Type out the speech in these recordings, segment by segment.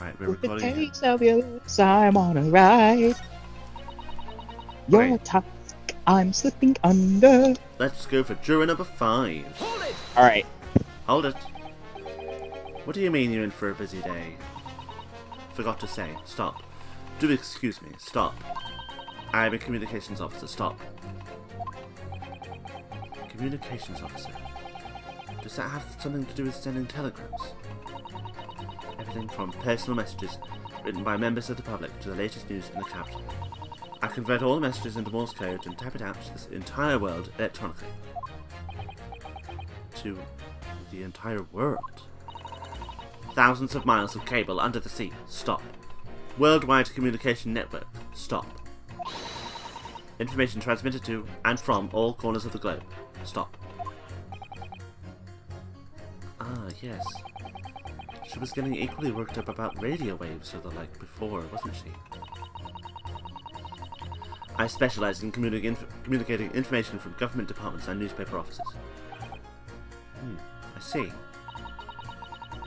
Right, we're With the recording here. taste of your lips, I'm on a ride. Your Right. task, I'm slipping under. Let's go for juror number 5. Alright. Hold it. What do you mean you're in for a busy day? Forgot to say. Stop. Do excuse me. Stop. I'm a communications officer. Stop. Communications officer. Does that have something to do with sending telegrams? Everything from personal messages written by members of the public to the latest news in the capital. I convert all the messages into Morse code and type it out to this entire world electronically. To the entire world. Thousands of miles of cable under the sea. Stop. Worldwide communication network. Stop. Information transmitted to and from all corners of the globe. Stop. Ah, yes. She was getting equally worked up about radio waves or the like before, wasn't she? I specialize in communicating information from government departments and newspaper offices. I see.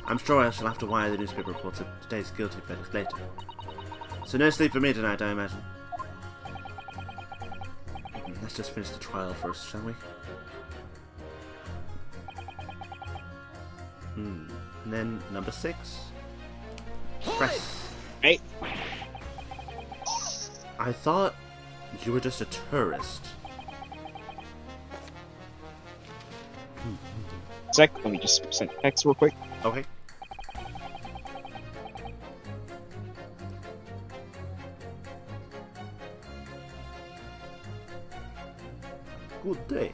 I'm sure I shall have to wire the newspaper reports of today's guilty verdict later. So no sleep for me tonight, I imagine. Let's just finish the trial first, shall we? And then number 6. Press. Hey. I thought you were just a tourist. Sec, let me just send text real quick. Okay. Good day.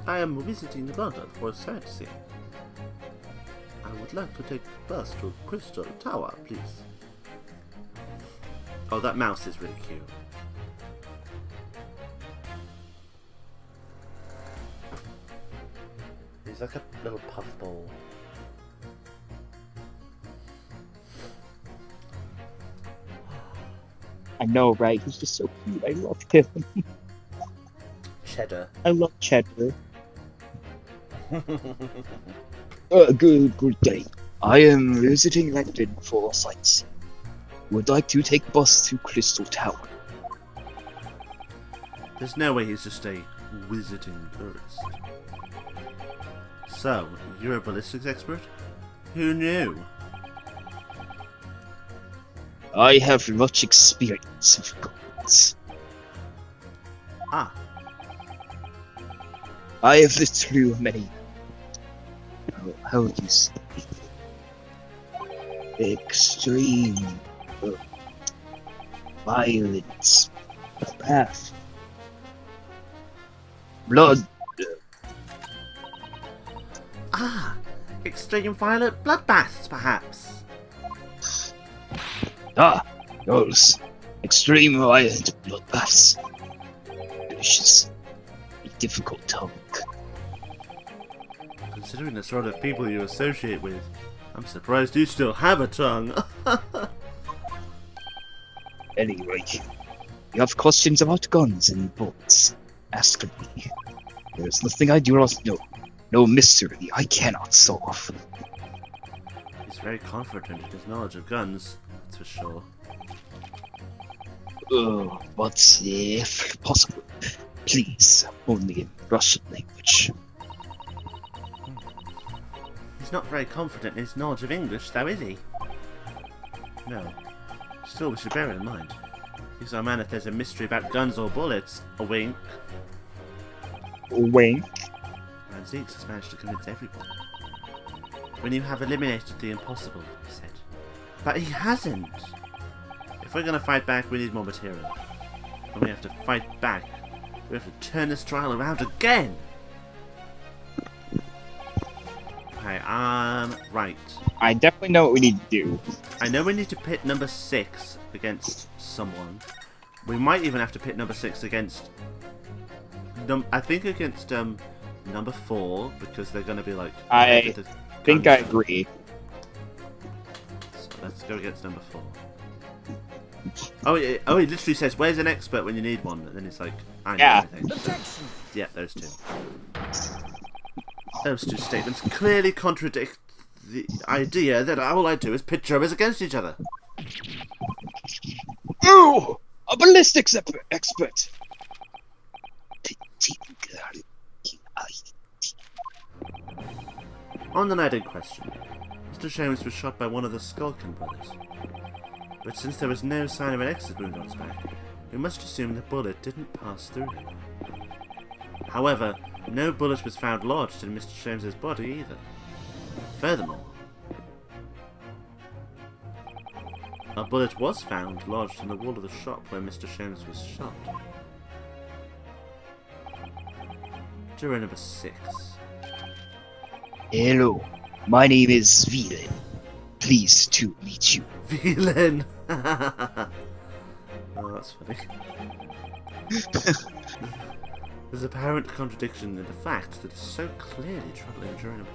I am visiting London for sightseeing. I would like to take the bus to Crystal Tower, please. Oh, that mouse is really cute. He's like a little puffball. I know, right? He's just so cute. I love him. Cheddar. I love Cheddar. Good day. I am visiting London for sightseeing. Would like to take bus to Crystal Tower. There's no way he's just a visiting tourist. So, you're a ballistics expert? Who knew? I have much experience with guns. Ah, I have lived through many. How would you say? Extreme violence, path, blood. extreme violent bloodbaths, perhaps? Those extreme violent bloodbaths. Delicious, difficult tongue. Considering the sort of people you associate with, I'm surprised you still have a tongue. Anyway, you have questions about guns and bullets? Ask me. There's nothing I do not know. No mystery I cannot solve. He's very confident in his knowledge of guns, that's for sure. But if possible, please, only in Russian language. He's not very confident in his knowledge of English, though, is he? No. Still, we should bear it in mind. He's our man if there's a mystery about guns or bullets. A wink. Wink. And Zeeks has managed to convince everyone. When you have eliminated the impossible, he said. But he hasn't! If we're gonna fight back, we need more material. And we have to fight back. We have to turn this trial around again! Okay, right. I definitely know what we need to do. I know we need to pit number 6 against someone. We might even have to pit number 6 against... I think against number 4, because they're going to be like... I think I agree. So let's go against number 4. Oh, it literally says, where's an expert when you need one? And then it's like, I know everything. Yeah, those two. Those two statements clearly contradict the idea that all I do is pit jobbers against each other. Oh! A ballistics expert! On the night in question, Mr. Sholmes was shot by one of the Skulkin brothers. But since there was no sign of an exit wound on his back, we must assume the bullet didn't pass through him. However, no bullet was found lodged in Mr. Sholmes' body either. Furthermore, a bullet was found lodged in the wall of the shop where Mr. Sholmes was shot. Juror number 6. Hello, my name is Villain. Pleased to meet you. Villain! Oh, that's funny. There's apparent contradiction in the fact that is so clearly troubling juror number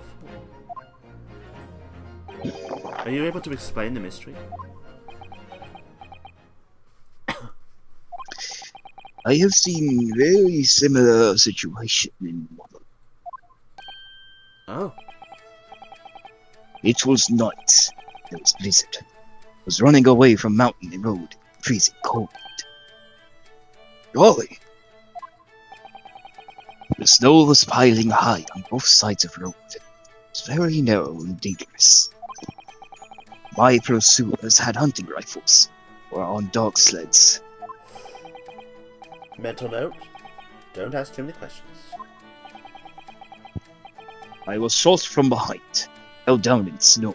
4. Are you able to explain the mystery? I have seen very similar situation in one. Oh. It was night. There was blizzard. I was running away from mountain road, freezing cold. Golly! The snow was piling high on both sides of the road. It was very narrow and dangerous. My pursuers had hunting rifles, or on dog sleds. Mental note, don't ask too many questions. I was shot from behind, held down in snow.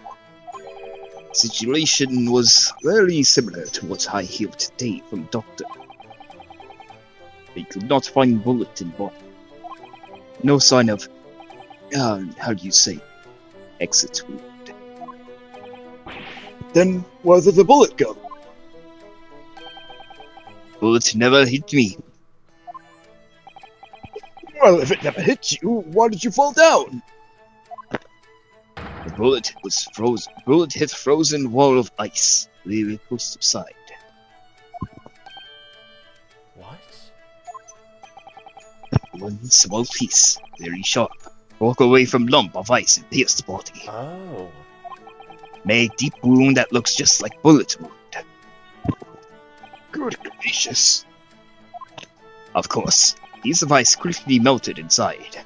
The situation was very similar to what I hear today from doctor. They could not find bullet in body. No sign of, how do you say, exit wound. Then where did the bullet go? Bullet never hit me. Well, if it never hit you, why did you fall down? The bullet was frozen. Bullet hit frozen wall of ice, very close to side. What? One small piece, very sharp, broke away from lump of ice and pierced body. Oh. Made deep wound that looks just like bullet wound. Good gracious. Of course, piece of ice quickly melted inside.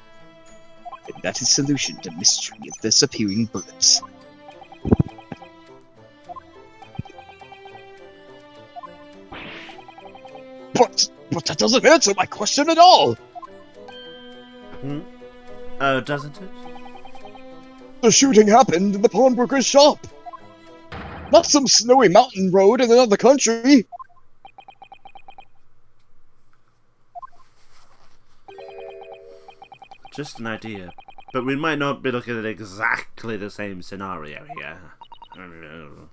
And that is solution to mystery of disappearing bullets. But that doesn't answer my question at all! Hmm? Oh, doesn't it? The shooting happened in the pawnbroker's shop! Not some snowy mountain road in another country! Just an idea. But we might not be looking at exactly the same scenario here. Runo,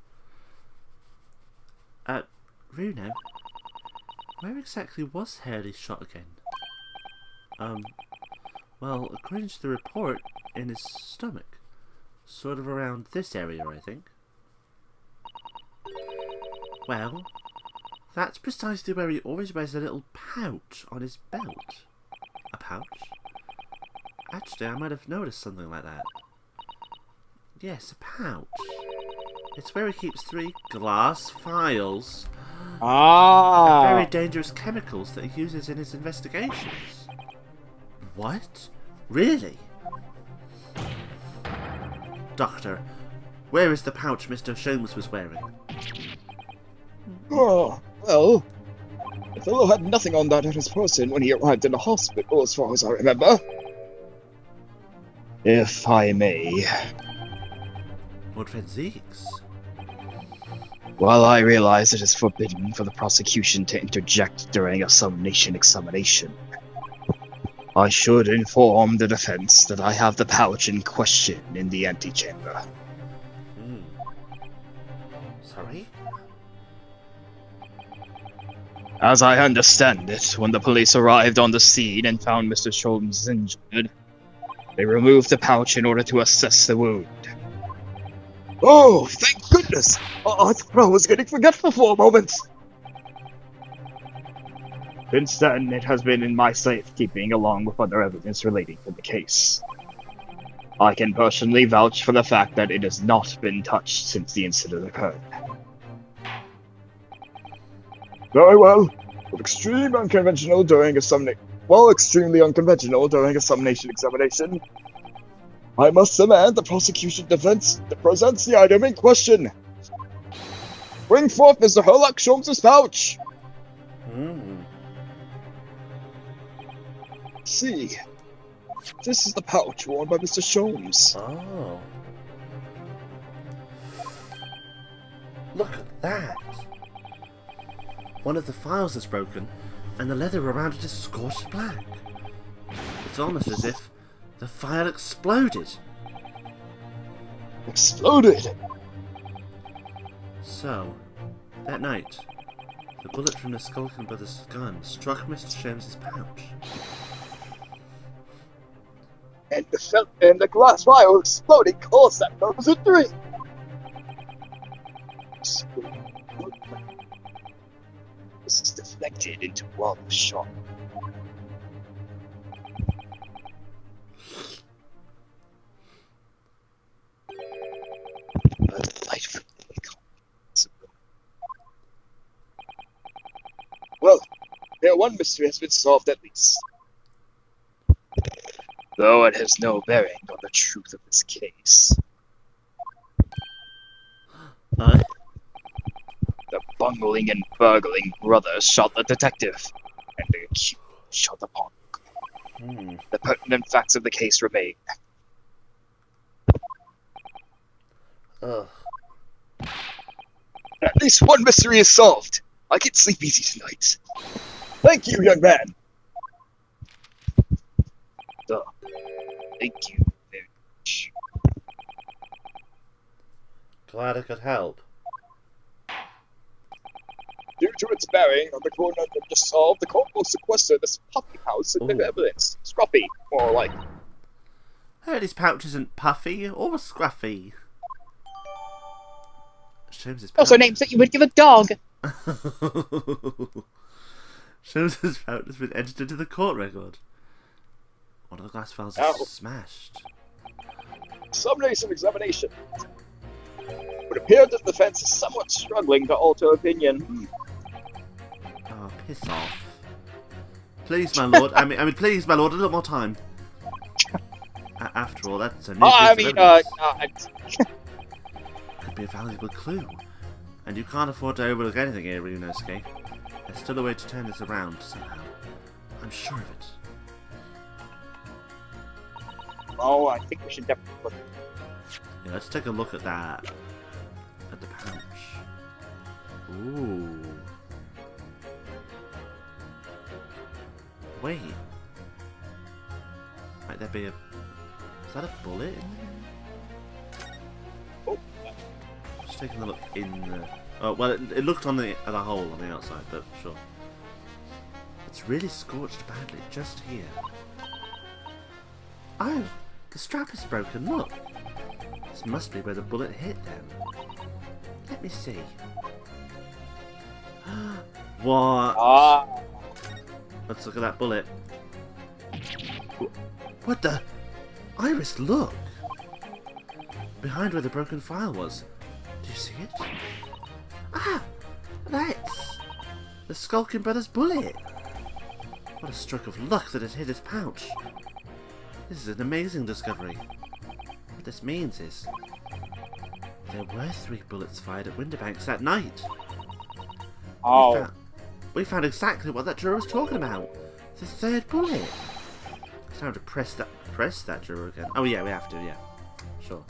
where exactly was Hurley shot again? Well, according to the report, in his stomach. Sort of around this area, I think. Well, that's precisely where he always wears a little pouch on his belt. A pouch? Actually, I might have noticed something like that. Yes, a pouch. It's where he keeps 3 glass vials of very dangerous chemicals that he uses in his investigations. What? Really? Doctor, where is the pouch Mr. Sholmes was wearing? Oh, well, the fellow had nothing on that at his person when he arrived in the hospital, as far as I remember. If I may. Lord Fenzies? While I realize it is forbidden for the prosecution to interject during a summation examination, I should inform the defense that I have the pouch in question in the antechamber. Sorry? As I understand it, when the police arrived on the scene and found Mr. Sholmes injured, they removed the pouch in order to assess the wound. Oh, thank goodness! I thought I was getting forgetful for a moment! Since then, it has been in my safekeeping along with other evidence relating to the case. I can personally vouch for the fact that it has not been touched since the incident occurred. Very well. But extremely unconventional during a summation examination. I must demand the prosecution defense that presents the item in question. Bring forth Mr. Herlock Sholmes' pouch! See, this is the pouch worn by Mr. Sholmes. Oh. Look at that! One of the files is broken, and the leather around it is scorched black. It's almost as if the file exploded. Exploded? So, that night, the bullet from the Skulkin Brothers' gun struck Mr. Sholmes' pouch. And the glass vial exploding caused that nervous injury. This is deflected into one shot. Well, one mystery has been solved at least. Though it has no bearing on the truth of this case. The bungling and burgling brother shot the detective, and the accused shot the pawn. The pertinent facts of the case remain. Ugh. At least one mystery is solved. I can sleep easy tonight. Thank you, young man. Thank you very much. Glad I could help. Due to its bearing on the conundrum just solved, the court will sequester this puppy house and their evidence. Scruffy, more like. Heard his pouch isn't puffy or scruffy. Sholmes' pouch. Also names that you would give a dog. Sholmes' pouch has been entered into the court record. One of the glass files is smashed. Summation examination. It would appear that the defense is somewhat struggling to alter opinion. Oh, piss off. Please, my lord. I mean, please, my lord, a little more time. After all, that's a new piece of evidence. Could be a valuable clue. And you can't afford to overlook anything here, Ryunosuke. There's still a way to turn this around, somehow. I'm sure of it. Oh, I think we should definitely look. Yeah, let's take a look at that. At the pouch. Ooh. Wait. Might there be a... Is that a bullet in there? Oh. Just taking a look in the... Oh, well, it looked on the hole on the outside, but sure. It's really scorched badly, just here. Oh! The strap is broken, look! This must be where the bullet hit then. Let me see. What? Let's look at that bullet. What the? Iris, look! Behind where the broken file was. Do you see it? Ah! That's the Skulkin Brothers bullet! What a stroke of luck that it hit his pouch. This is an amazing discovery. What this means is... there were 3 bullets fired at Winterbanks that night. Oh. We found exactly what that juror was talking about. The 3rd bullet. It's time to press that juror again. Oh yeah, we have to, yeah. Sure.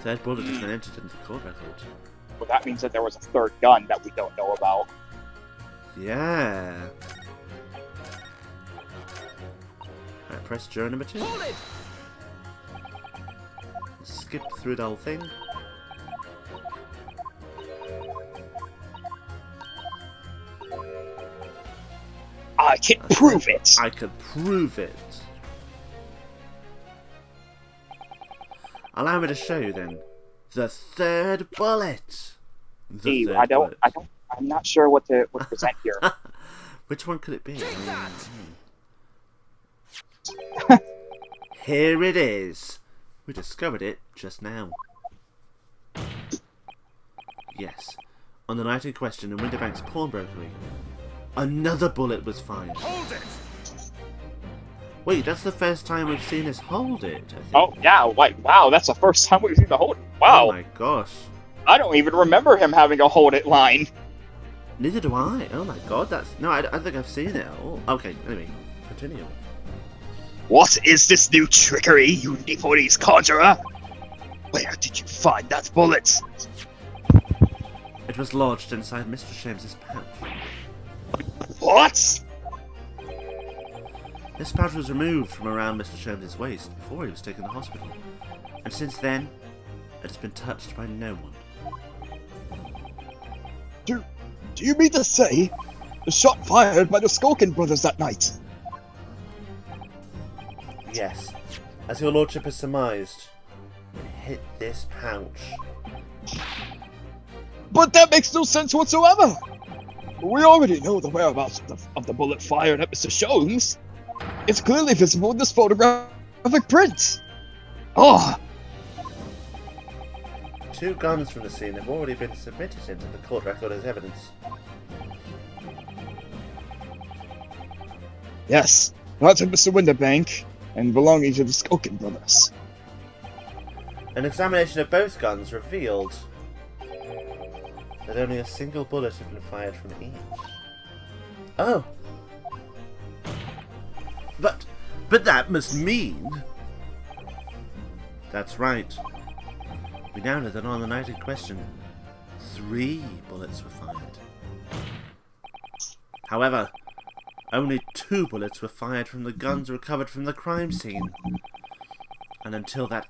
3rd bullet has been entered into the court record. Well, that means that there was a 3rd gun that we don't know about. Yeah. Alright, press juror number 2. Skip through the whole thing. I can prove it! I can prove it. Allow me to show you then. The 3rd bullet. Steve, I'm not sure what to present here. Which one could it be? Here it is. We discovered it just now. Yes. On the night in question in Winterbank's pawnbrokery, another bullet was fired. Hold it! Wait, that's the first time we've seen us hold it, I think. Oh, yeah, wow, that's the first time we've seen the hold it. Wow. Oh my gosh. I don't even remember him having a hold it line. Neither do I. Oh my god, that's... No, I think I've seen it all. Okay, anyway, continue. What is this new trickery, you Nepalese conjurer? Where did you find that bullet? It was lodged inside Mr. Shames's pouch. What? This pouch was removed from around Mr. Shames's waist before he was taken to hospital. And since then, it has been touched by no one. Do you mean to say the shot fired by the Skulkin brothers that night? Yes. As your lordship has surmised, it hit this pouch. But that makes no sense whatsoever! We already know the whereabouts of the bullet fired at Mr. Sholmes. It's clearly visible in this photographic print. Oh! 2 guns from the scene have already been submitted into the court record as evidence. Yes, that's of Mr. Winterbank, and belonging to the Skulkin brothers. An examination of both guns revealed that only a single bullet had been fired from each. Oh! But that must mean... That's right. We now know that on the night in question, 3 bullets were fired. However, only 2 bullets were fired from the guns recovered from the crime scene. And until that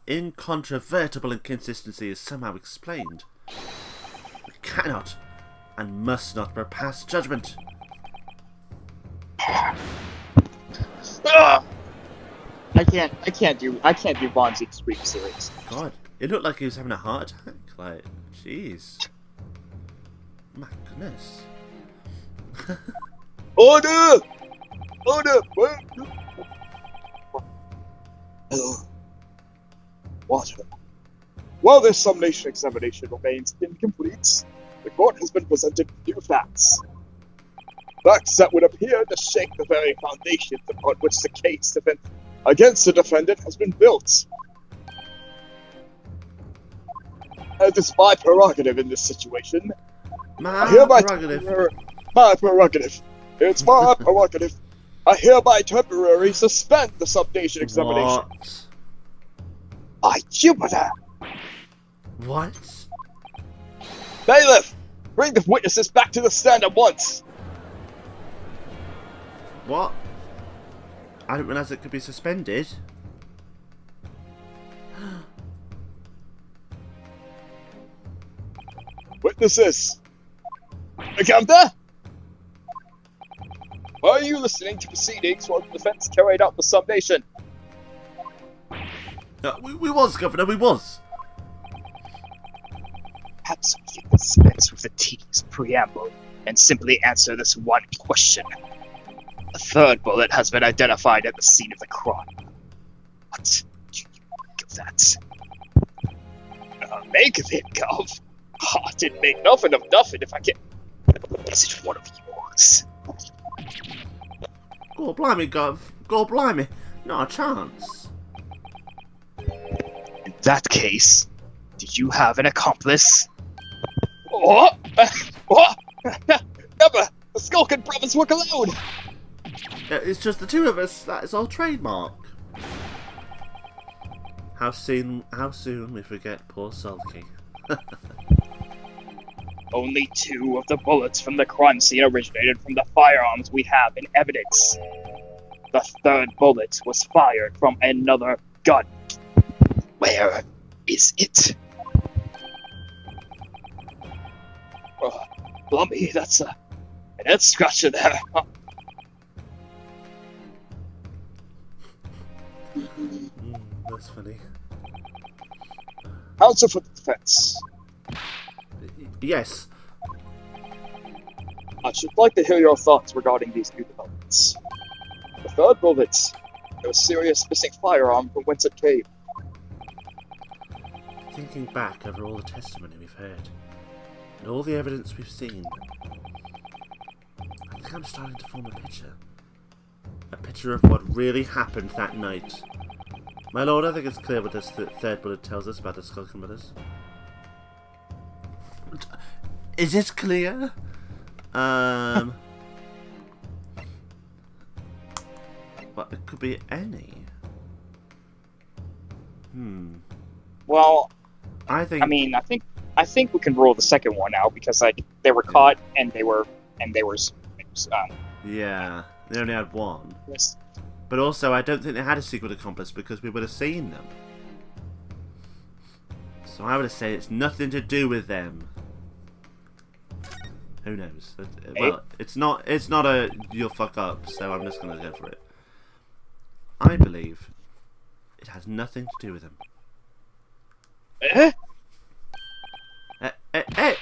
incontrovertible inconsistency is somehow explained, we cannot and must not pass judgment. I can't do Bond's Extreme series. God, it looked like he was having a heart attack. Like, jeez. My goodness. Order! Order! Hello. Water. While this summation examination remains incomplete, the court has been presented with new facts. Facts that would appear to shake the very foundations upon which the case against the defendant has been built. It is my prerogative in this situation. My prerogative. My prerogative. It's my prerogative. I hereby temporarily suspend the subnation examination. What? By Jupiter! What? Bailiff! Bring the witnesses back to the stand at once! What? I didn't realise it could be suspended. Witnesses! Encounter! Are you listening to proceedings while the defense carried out the summation? We was, Governor, we was. Perhaps we can dispense with the tedious preamble and simply answer this one question. A 3rd bullet has been identified at the scene of the crime. What do you make of that? Make of it, Gov? Oh, I didn't make nothing of nothing if I can... Is it one of yours? God blimey, Gov. God blimey. Not a chance. In that case, do you have an accomplice? What? What? Never! The Skulkin brothers work alone! It's just the 2 of us. That is our trademark. How soon we forget poor Sulky. Only 2 of the bullets from the crime scene originated from the firearms we have in evidence. The 3rd bullet was fired from another gun. Where is it? Oh, Blummy, that's an head scratcher there. Huh? That's funny. Counsel for the defense. Yes. I should like to hear your thoughts regarding these new developments. The third bullet. There was serious missing firearm from whence it came. Thinking back over all the testimony we've heard, and all the evidence we've seen, I think I'm starting to form a picture. A picture of what really happened that night. My lord, I think it's clear what this third bullet tells us about the Skulkin brothers. Is it clear? Well, it could be any. Well, I think I think we can rule the second one out because like they were caught and they were yeah, they only had one. yes. But also, I don't think they had a secret accomplice because we would have seen them. So I would have said it's nothing to do with them. Who knows? Well, it's not a you'll fuck up, so I'm just gonna go for it. I believe it has nothing to do with them.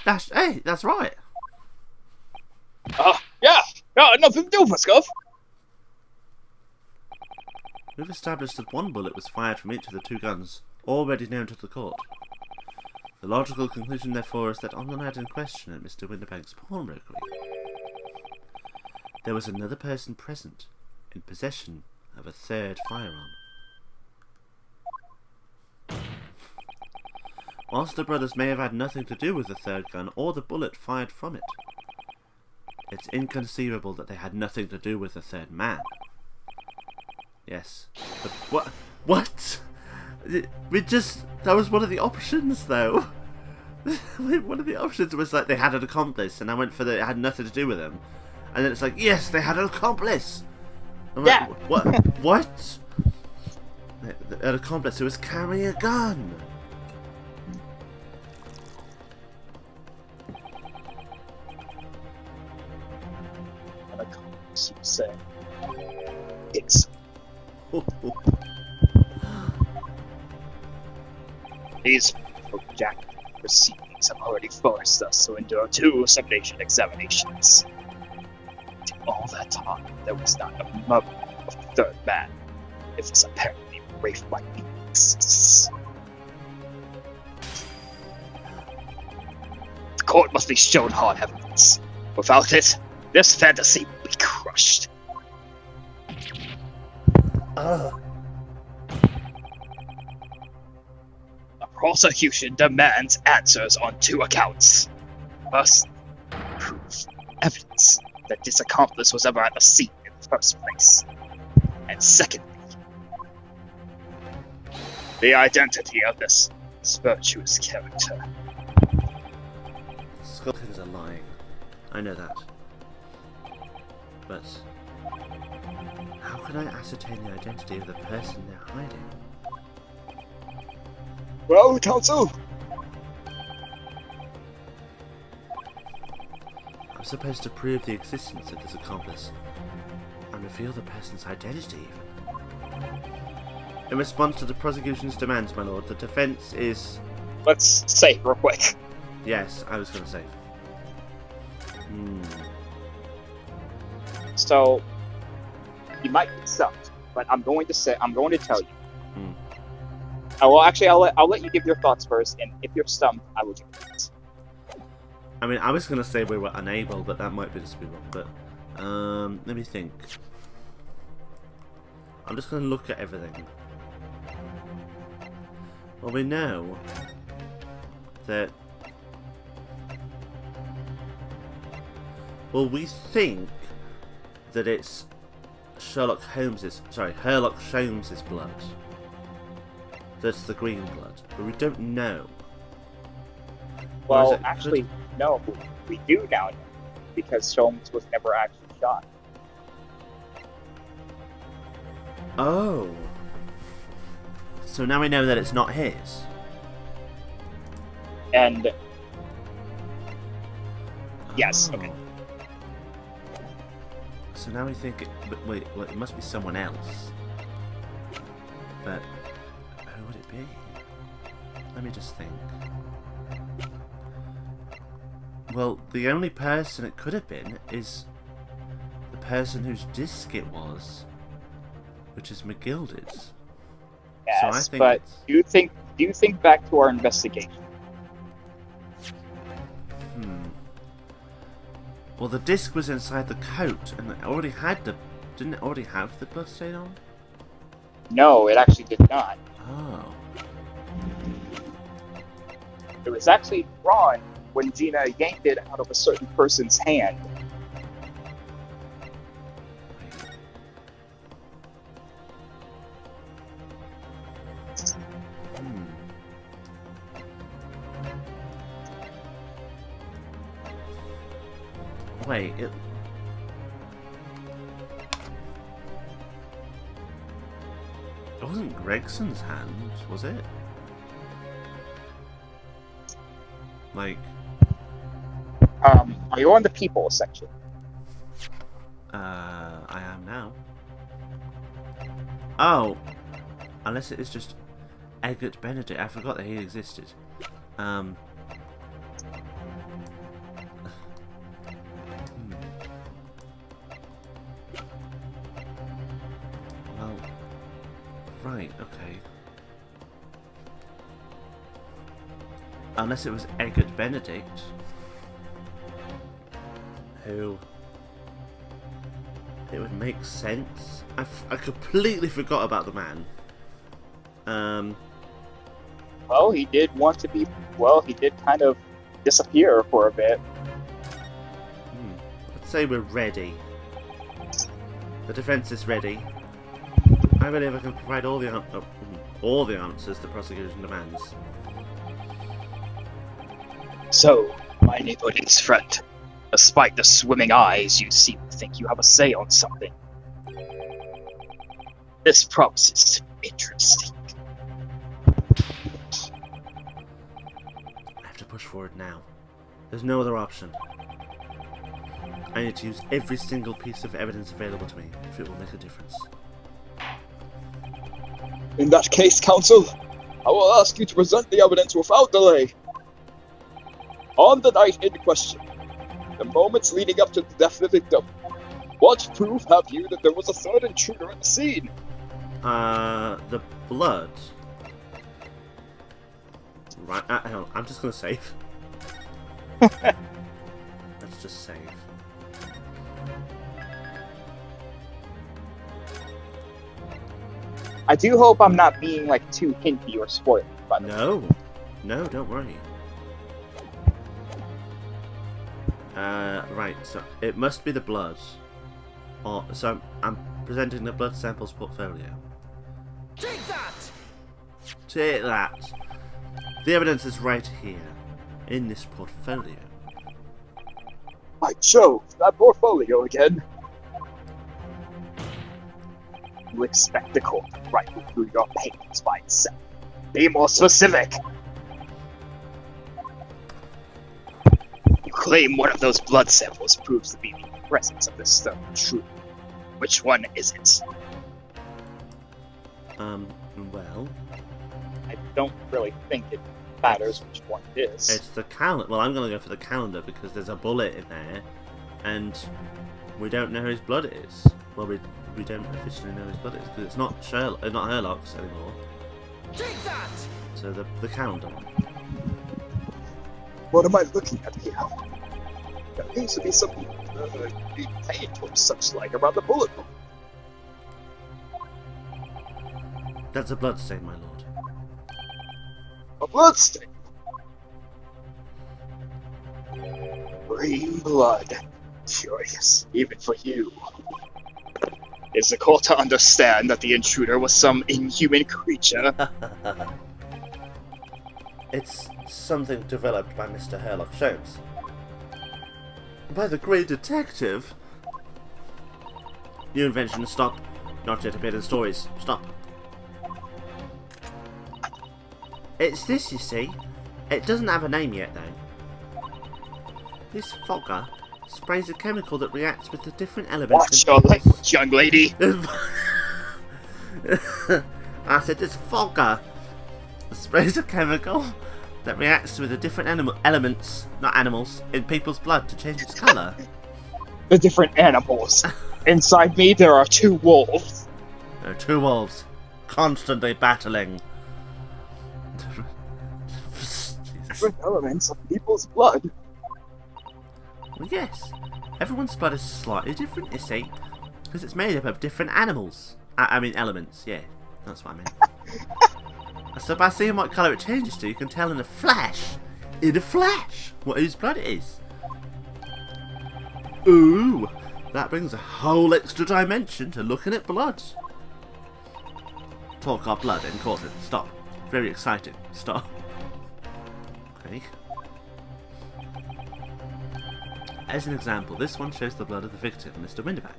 That's right. Yeah, nothing to do with Scuff. We've established that one bullet was fired from each of the two guns, already known to the court. The logical conclusion, therefore, is that on the night in question at Mr. Winterbank's pawnbrokery, there was another person present in possession of a third firearm. Whilst the brothers may have had nothing to do with the third gun or the bullet fired from it, it's inconceivable that they had nothing to do with the third man. Yes. But what? That was one of the options, though. One of the options was like they had an accomplice, and I went for it had nothing to do with them. And then it's like, yes, they had an accomplice. I'm like, what? What? An accomplice who was carrying a gun. An accomplice, you say? It's these projected proceedings have already forced us to endure 2 subnation examinations. All that time, there was not a murmur of the third man. It was apparently Wraith by exists. The court must be shown hard evidence. Without it, this fantasy will be crushed. The prosecution demands answers on 2 accounts. First, proof, evidence that this accomplice was ever at the scene in the first place. And secondly, the identity of this virtuous character. Skulkins are lying. I know that. But how can I ascertain the identity of the person they're hiding? Well, counsel, I'm supposed to prove the existence of this accomplice and reveal the person's identity even. In response to the prosecution's demands, my lord, the defense is... Let's say real quick. Yes, I was going to say. So, you might be stumped, but I'm going to tell you. Well, actually, I'll let you give your thoughts first, and if you're stumped, I will give thoughts. I mean, I was going to say we were unable, but that might be just be wrong. But let me think. I'm just going to look at everything. Well, we know that... Well, we think that it's Herlock Holmes's blood. That's the green blood, but we don't know. Well, actually, no, we do now know, because Sholmes was never actually shot. Oh. So now we know that it's not his. And... Yes, Oh. okay. So now we think it... But wait, well, it must be someone else. But... who would it be? Let me just think. Well, the only person it could have been is the person whose disc it was which is McGilded's. Yes, So I think but it's... do you think back to our investigation? Well, the disc was inside the coat, and it already had the... Didn't it already have the bloodstain on? No, it actually did not. Oh. It was actually drawn when Gina yanked it out of a certain person's hand. Wait, it wasn't Gregson's hand, was it? Like, Are you on the people section? I am now. Oh, unless it is just Eggert Benedict. I forgot that he existed. Well, right, okay. Unless it was Eggert Benedict, who... It would make sense. I completely forgot about the man. Well, he did want to be... Well, he did kind of disappear for a bit. Let's say we're ready. The defense is ready. I believe I can provide all the answers the prosecution demands. So, my neighbor's friend, despite the swimming eyes, you seem to think you have a say on something. This promises to be interesting. I have to push forward now. There's no other option. I need to use every single piece of evidence available to me if it will make a difference. In that case, counsel, I will ask you to present the evidence without delay. On the night in question, the moments leading up to the death of the victim, what proof have you that there was a third intruder at the scene? The blood. Right, hang on, I'm just gonna save. Let's just save. I do hope I'm not being, like, too hinty or spoiled, by the way. No, don't worry. Right, so it must be the blood. So I'm presenting the blood samples portfolio. Take that! Take that! The evidence is right here, in this portfolio. By Jove, that portfolio again. You expect the court to rifle through your papers by itself. Be more specific! You claim one of those blood samples proves to be the presence of this third intruder. Which one is it? Well... I don't really think it matters which one it is. It's the calendar. Well, I'm going to go for the calendar because there's a bullet in there, and we don't know whose blood it is. Well, we don't officially know whose blood it is because it's not not Herlock's anymore. Take that! So the calendar one. What am I looking at here? There needs to be some paint or such like around the bullet hole. That's a bloodstain, my lord. A bloodstain. Green blood. Curious, even for you. Is the court to understand that the intruder was some inhuman creature? It's something developed by Mr. Herlock Sholmes. By the great detective? New invention, stop. Not yet appeared in stories. Stop. It's this, you see. It doesn't have a name yet, though. This fogger sprays a chemical that reacts with the different elements... Watch your language, young lady! I said this fogger sprays a chemical that reacts with the different elements, not animals, in people's blood to change its colour. The different animals. Inside me, there are 2 wolves. There are two wolves, constantly battling. Jesus. Different elements of people's blood. Well, yes. Everyone's blood is slightly different, you see. Because it's made up of different animals. I mean elements, yeah. That's what I meant. So by seeing what colour it changes to, you can tell in a flash, what whose blood it is. Ooh, that brings a whole extra dimension to looking at blood. Talk our blood and cause it. Stop. Very exciting. Stop. Okay. As an example, this one shows the blood of the victim, Mr. Winterback.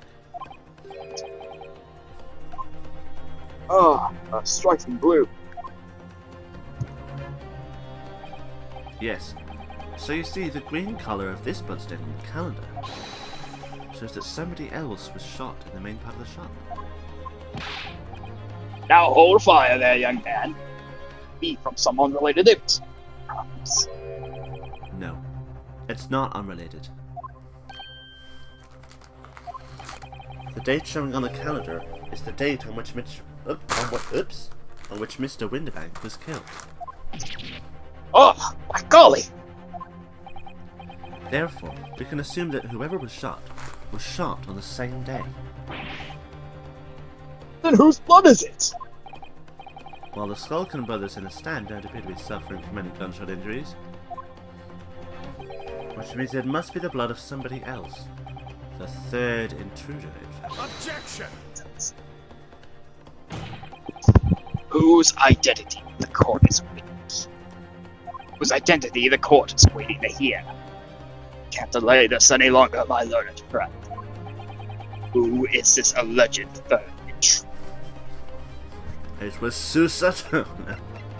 Ah, a striking blue. Yes. So you see, the green colour of this bloodstain on the calendar shows that somebody else was shot in the main part of the shop. Now hold fire there, young man. Be from some unrelated event. Promise. No. It's not unrelated. The date showing on the calendar is the date on which on which Mr. Winterbank was killed. Oh, my golly! Therefore, we can assume that whoever was shot on the same day. Then whose blood is it? While the Skulkin brothers in the stand don't appear to be suffering from any gunshot injuries, which means it must be the blood of somebody else. The third intruder, in fact. Objection! Whose identity the court is waiting? Whose identity the court is waiting to hear? Can't delay this any longer, my learned friend. Who is this alleged third intruder? It was Susato.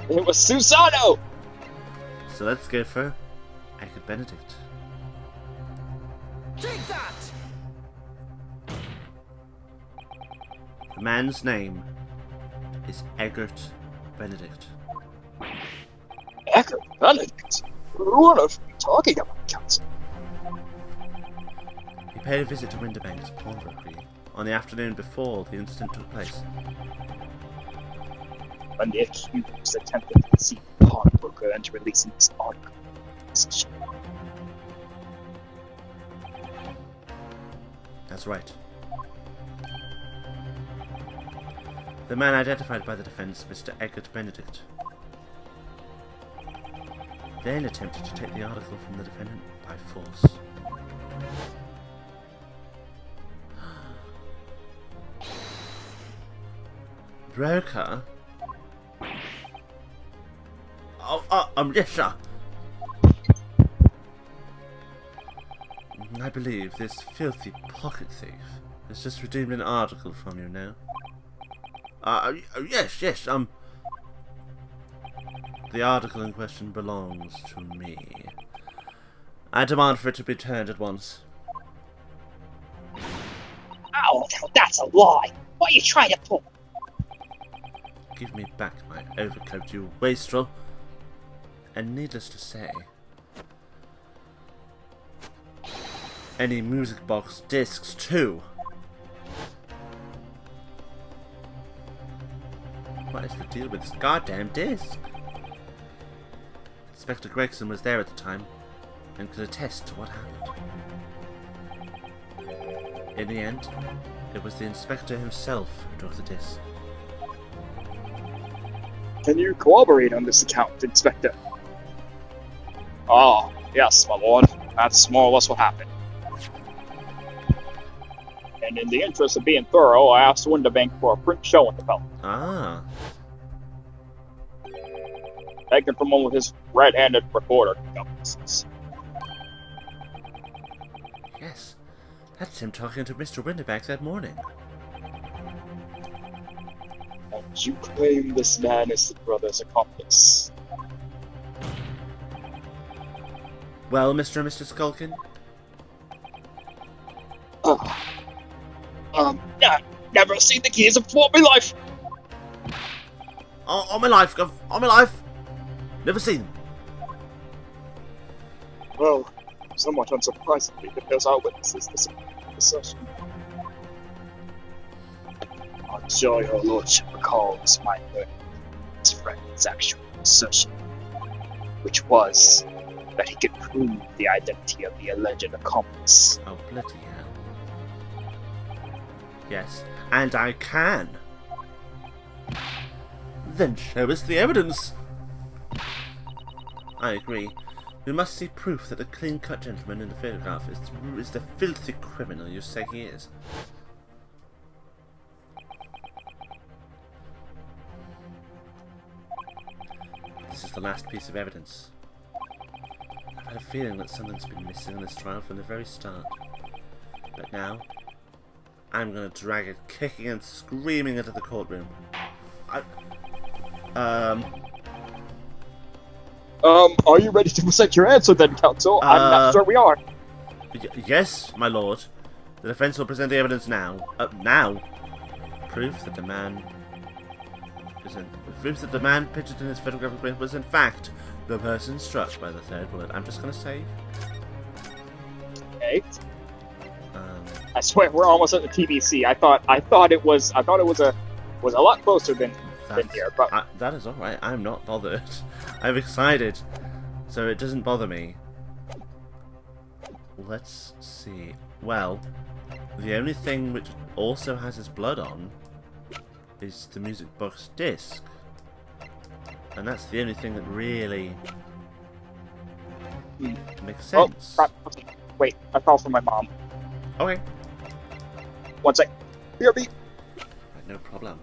It was Susano! So let's go for Eckert Benedict. Take that! The man's name is Eggert Benedict. Eckert Benedict? Who on earth are you talking about, Counsel? He paid a visit to Winterbank's pawnbrokery on the afternoon before the incident took place. When the accused attempted to deceive the pawnbroker into releasing this article. That's right. The man identified by the defense, Mr. Eggert Benedict, then attempted to take the article from the defendant by force. Broker? Yes, sir. I believe this filthy pocket thief has just redeemed an article from you now. Yes, the article in question belongs to me. I demand for it to be returned at once. Oh, that's a lie! What are you trying to pull? Give me back my overcoat, you wastrel. And needless to say, any music box discs too. What is the deal with this goddamn disc? Inspector Gregson was there at the time and could attest to what happened. In the end, it was the inspector himself who took the disc. Can you corroborate on this account, Inspector? Oh, yes, my lord. That's more or less what happened. And in the interest of being thorough, I asked Winterbank for a print showing the fellow. Ah. Taken from one with his red-handed recorder compasses. Yes, that's him talking to Mr. Winterback that morning. And you claim this man is the brother's accomplice? Well, Mr. and Mr. Skulkin? Never seen the keys before in my life! On my life, Gov. On my life. Never seen them. Well, somewhat unsurprisingly, because our witnesses this assertion. I'm sure your lordship recalls my learned friend's actual assertion, which was that he could prove the identity of the alleged accomplice. Oh, bloody hell. Yes, and I can. Then show us the evidence. I agree. We must see proof that the clean-cut gentleman in the photograph is the filthy criminal you say he is. This is the last piece of evidence. I've had a feeling that something's been missing in this trial from the very start. But now, I'm going to drag it kicking and screaming into the courtroom. Are you ready to present your answer then, counsel? I'm not sure we are. Yes, my lord. The defense will present the evidence now. Now? Proof that the man pictured in his photographic print was in fact the person struck by the third bullet. I'm just gonna save. Okay. I swear we're almost at the TBC. I thought it was a lot closer than here, but that is alright. I'm not bothered. I'm excited, so it doesn't bother me. Let's see. Well, the only thing which also has his blood on is the music box disc. And that's the only thing that really makes sense. Oh, crap. Wait, I call for my mom. Okay. One sec. BRB. Right, no problem.